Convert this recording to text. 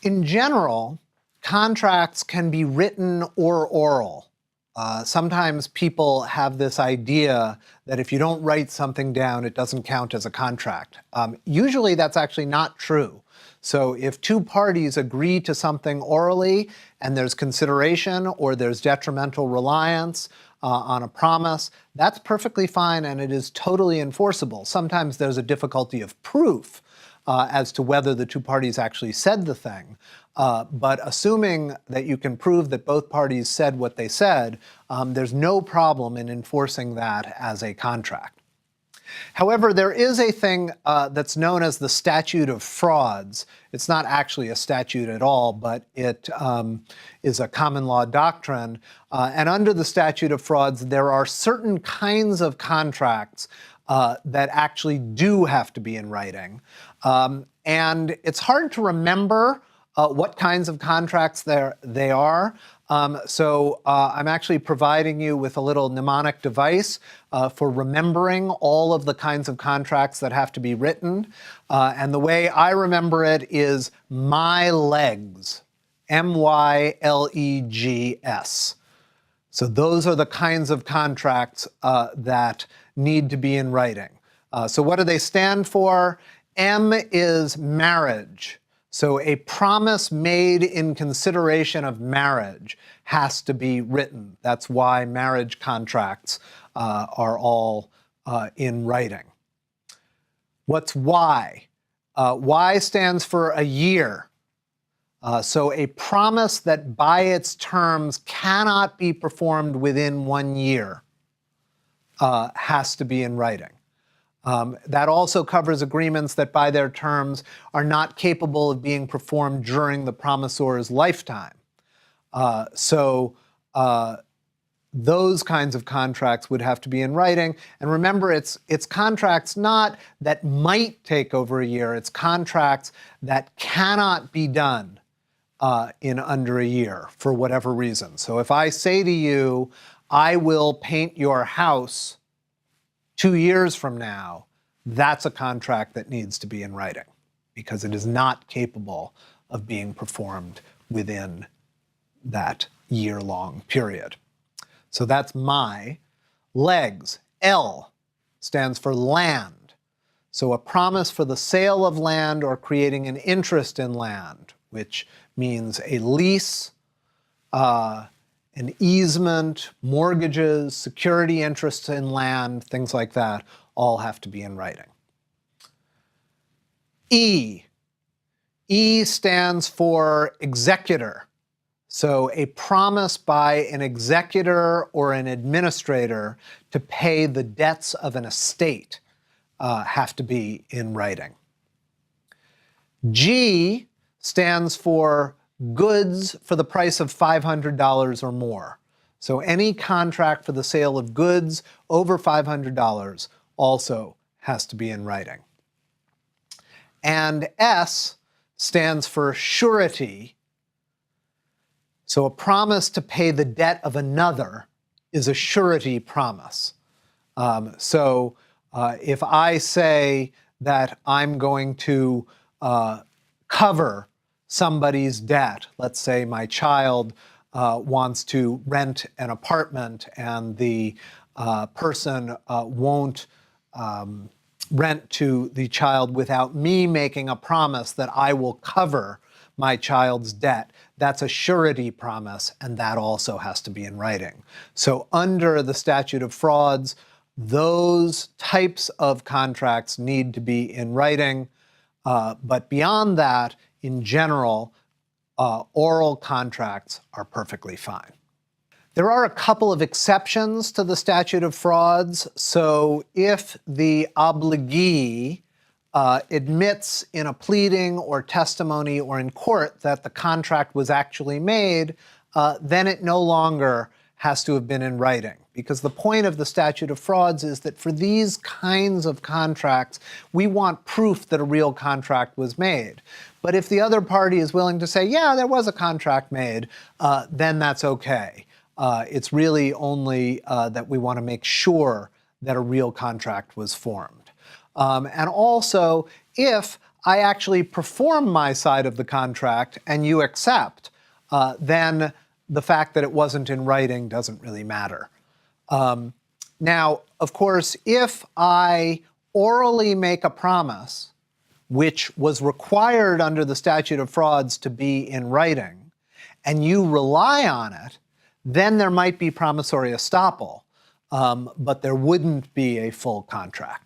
In general, contracts can be written or oral. Sometimes people have this idea that if you don't write something down, it doesn't count as a contract. Usually that's actually not true. So if two parties agree to something orally and there's consideration or there's detrimental reliance on a promise, that's perfectly fine and it is totally enforceable. Sometimes there's a difficulty of proof as to whether the two parties actually said the thing. But assuming that you can prove that both parties said what they said, there's no problem in enforcing that as a contract. However, there is a thing that's known as the Statute of Frauds. It's not actually a statute at all, but it is a common law doctrine. And under the Statute of Frauds, there are certain kinds of contracts that actually do have to be in writing. And it's hard to remember what kinds of contracts they are. So I'm actually providing you with a little mnemonic device for remembering all of the kinds of contracts that have to be written. And the way I remember it is my legs, M-Y-L-E-G-S. So those are the kinds of contracts that need to be in writing. So what do they stand for? M is marriage. So a promise made in consideration of marriage has to be written. That's why marriage contracts are all in writing. What's Y? Y stands for a year. So a promise that by its terms cannot be performed within 1 year has to be in writing. That also covers agreements that by their terms are not capable of being performed during the promisor's lifetime. Those kinds of contracts would have to be in writing. And remember, it's contracts not that might take over a year, it's contracts that cannot be done in under a year for whatever reason. So if I say to you, I will paint your house 2 years from now, that's a contract that needs to be in writing because it is not capable of being performed within that year-long period. So that's my. Legs, L, stands for land. So a promise for the sale of land or creating an interest in land, which means a lease, an easement, mortgages, security interests in land, things like that, all have to be in writing. E. E stands for executor. So a promise by an executor or an administrator to pay the debts of an estate have to be in writing. G stands for goods for the price of $500 or more. So any contract for the sale of goods over $500 also has to be in writing. And S stands for surety. So a promise to pay the debt of another is a surety promise. If I say that I'm going to cover somebody's debt, let's say my child wants to rent an apartment and the person won't rent to the child without me making a promise that I will cover my child's debt, that's a surety promise, and that also has to be in writing. So under the Statute of Frauds, those types of contracts need to be in writing, but beyond that, in general, oral contracts are perfectly fine. There are a couple of exceptions to the Statute of Frauds. So if the obligee admits in a pleading or testimony or in court that the contract was actually made, then it no longer has to have been in writing. Because the point of the Statute of Frauds is that for these kinds of contracts, we want proof that a real contract was made. But if the other party is willing to say, yeah, there was a contract made, then that's okay. It's really only that we want to make sure that a real contract was formed. And also, if I actually perform my side of the contract and you accept, then the fact that it wasn't in writing doesn't really matter. Now, of course, if I orally make a promise, which was required under the Statute of Frauds to be in writing, and you rely on it, then there might be promissory estoppel, but there wouldn't be a full contract.